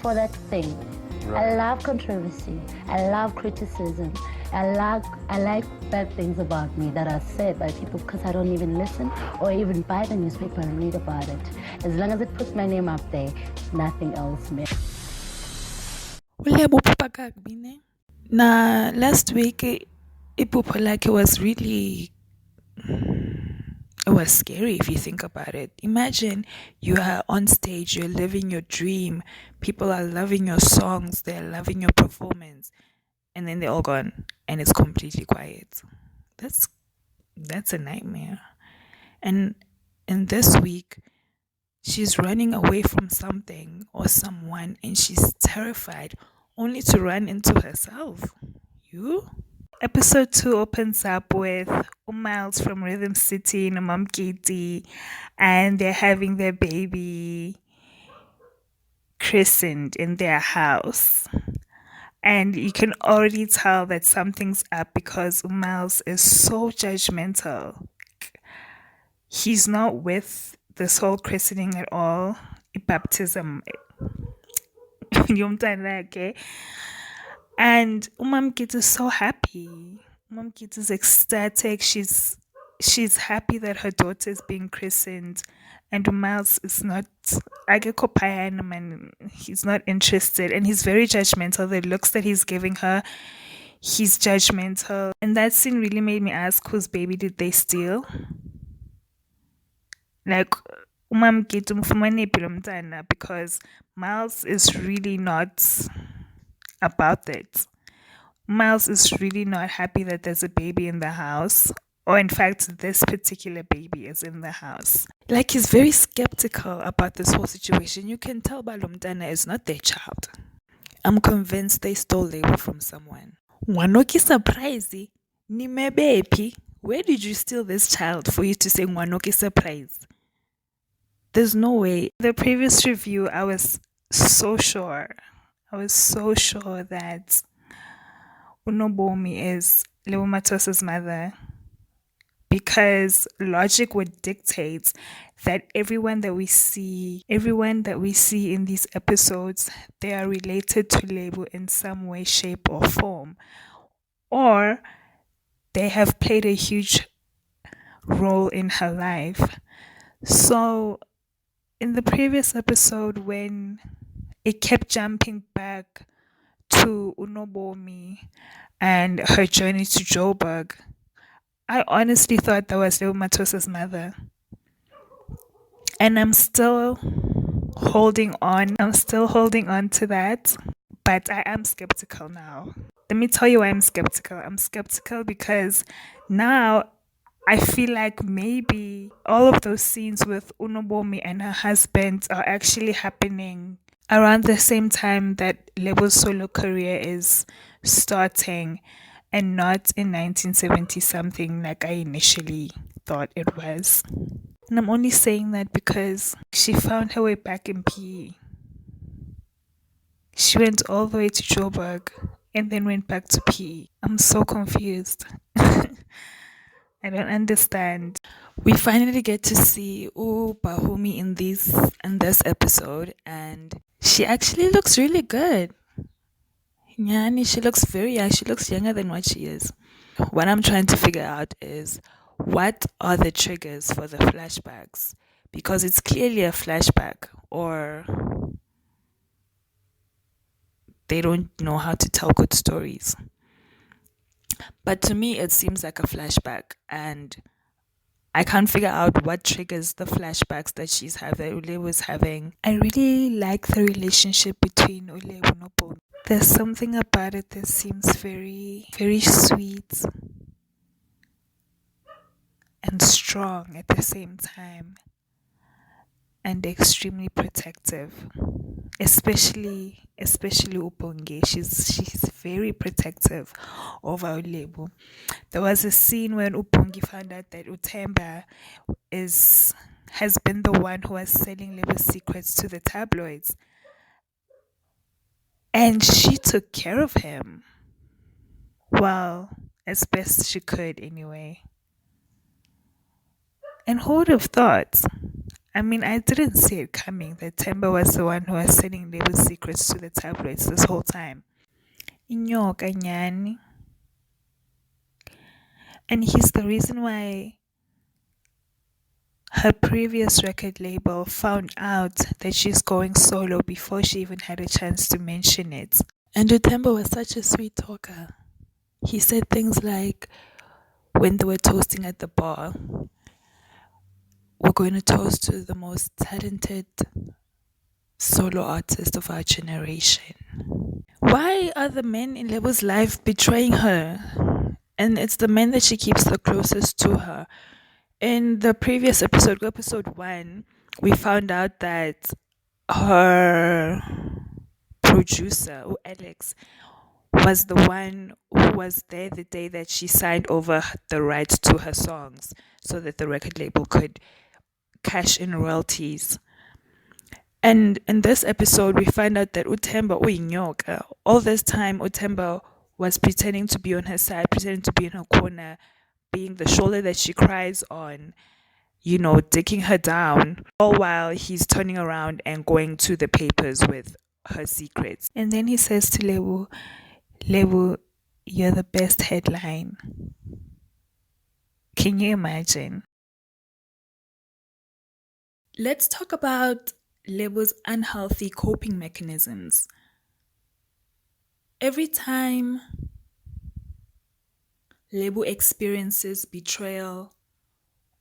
for that thing. I love controversy. I love criticism. I like bad things about me that are said by people because I don't even listen or even buy the newspaper and read about it. As long as it puts my name up there, nothing else matters. Now, last week, ipupa like it was really, it was scary if you think about it. Imagine you are on stage, you're living your dream, people are loving your songs, they're loving your performance, and then they're all gone and it's completely quiet. That's that's a nightmare. And this week, she's running away from something or someone and she's terrified only to run into herself. You? Episode 2 opens up with Miles from Rhythm City and Mom Katie, and they're having their baby christened in their house. And you can already tell that something's up because Miles is so judgmental. He's not with this whole christening at all. Baptism. Yomtana, okay? And Umam Kit is so happy. Umam Kit is ecstatic. She's happy that her daughter is being christened. And Miles is not and he's not interested and he's very judgmental. The looks that he's giving her, he's judgmental. And that scene really made me ask whose baby did they steal? Like Umam Kit because Miles is really not about it. Miles is really not happy that there's a baby in the house. Or in fact, this particular baby is in the house. Like he's very skeptical about this whole situation. You can tell Balumdana is not their child. I'm convinced they stole labor from someone. Wanoki surprise. Nimebepi. Where did you steal this child for you to say Wanoki surprise? There's no way. The previous review, I was so sure. That Unobomi is LEBO Mathosa's mother because logic would dictate that everyone that we see in these episodes, they are related to LEBO in some way, shape, or form, or they have played a huge role in her life. So, in the previous episode, when it kept jumping back to Unobomi and her journey to Joburg, I honestly thought that was LEBO Mathosa's mother. And I'm still holding on. I'm still holding on to that. But I am skeptical now. Let me tell you why I'm skeptical. I'm skeptical because now I feel like maybe all of those scenes with Unobomi and her husband are actually happening around the same time that LEBO's solo career is starting and not in 1970 something like I initially thought it was. And I'm only saying that because she found her way back in PE. She went all the way to Joburg and then went back to PE. I'm so confused. I don't understand. We finally get to see Bahumi in this episode, and she actually looks really good. Yani, she looks very young. She looks younger than what she is. What I'm trying to figure out is what are the triggers for the flashbacks? Because it's clearly a flashback, or they don't know how to tell good stories. But to me, it seems like a flashback, and I can't figure out what triggers the flashbacks that Ule was having. I really like the relationship between Ule and Unobo. There's something about it that seems very, very sweet and strong at the same time, and extremely protective. Especially Uponge. She's very protective of our label. There was a scene when Upongi found out that Utemba has been the one who was selling label secrets to the tabloids. And she took care of him. Well, as best she could anyway. And who would have thought? I mean, I didn't see it coming that Temba was the one who was sending Lebo's secrets to the tabloids this whole time. Inyoka nyani. And he's the reason why her previous record label found out that she's going solo before she even had a chance to mention it. And Utemba was such a sweet talker. He said things like, when they were toasting at the bar, we're going to toast to the most talented solo artist of our generation. Why are the men in Lebo's life betraying her? And it's the men that she keeps the closest to her. In the previous episode, episode 1, we found out that her producer, Alex, was the one who was there the day that she signed over the rights to her songs so that the record label could cash in royalties. And in this episode, we find out that Utemba uyinyoka. All this time, Utemba was pretending to be on her side, pretending to be in her corner, being the shoulder that she cries on, dicking her down, all while he's turning around and going to the papers with her secrets. And then he says to Lebu, you're the best headline. Can you imagine? Let's talk about Lebu's unhealthy coping mechanisms. Every time Lebu experiences betrayal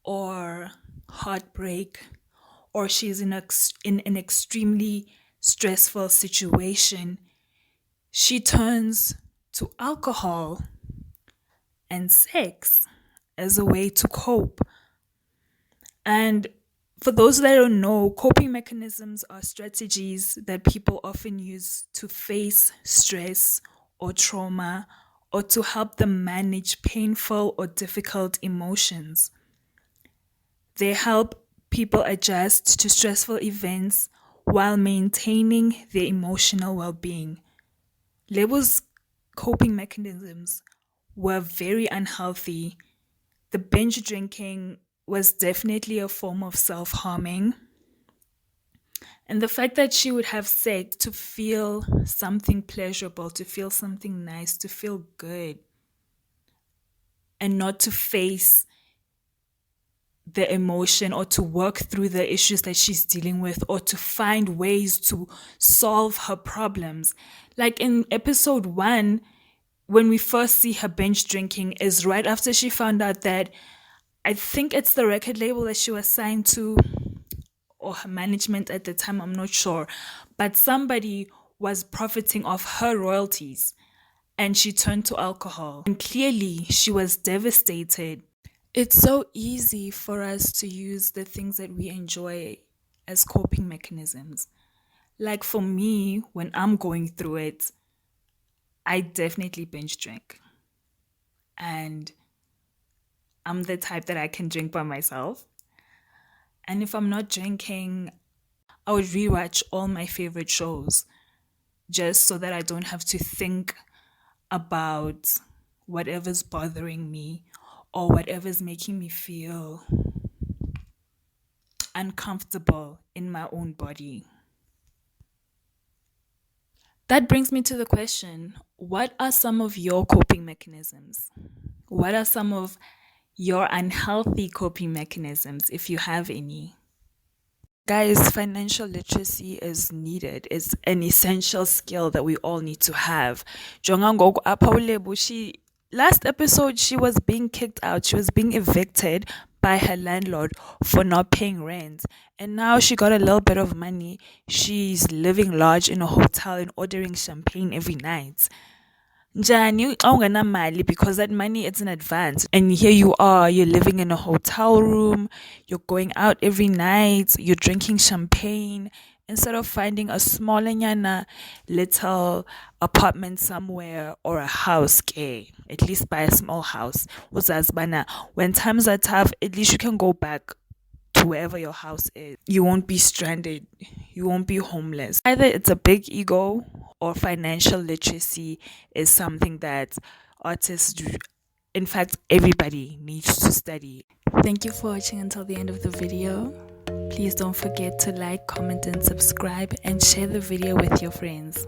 or heartbreak, or she's in an extremely stressful situation, she turns to alcohol and sex as a way to cope. And for those that don't know, coping mechanisms are strategies that people often use to face stress or trauma, or to help them manage painful or difficult emotions. They help people adjust to stressful events while maintaining their emotional well-being. Lebu's coping mechanisms were very unhealthy. The binge drinking was definitely a form of self-harming. And the fact that she would have sex to feel something pleasurable, to feel something nice, to feel good, and not to face the emotion or to work through the issues that she's dealing with, or to find ways to solve her problems. Like in episode 1, when we first see her binge drinking is right after she found out that, I think it's the record label that she was signed to, or her management at the time, I'm not sure, but somebody was profiting off her royalties, and she turned to alcohol. And clearly she was devastated. It's so easy for us to use the things that we enjoy as coping mechanisms. Like for me, when I'm going through it, I definitely binge drink. And I'm the type that I can drink by myself. And if I'm not drinking, I would rewatch all my favorite shows just so that I don't have to think about whatever's bothering me or whatever's making me feel uncomfortable in my own body. That brings me to the question, what are some of your coping mechanisms? What are some of your unhealthy coping mechanisms, if you have any? Guys, financial literacy is needed. It's an essential skill that we all need to have. Jonga ngoku apha uLebu, last episode, she was being kicked out. She was being evicted by her landlord for not paying rent. And now she got a little bit of money. She's living large in a hotel and ordering champagne every night. Njani xa ungenamali, because that money it's in advance, and here you are, you're living in a hotel room, you're going out every night, you're drinking champagne instead of finding a smaller nyana little apartment somewhere or a house. At least buy a small house. Uzazibana, when times are tough, at least you can go back to wherever your house is. You won't be stranded. You won't be homeless. Either it's a big ego or financial literacy is something that artists do. In fact, everybody needs to study. Thank you for watching until the end of the video. Please don't forget to like, comment, and subscribe, and share the video with your friends.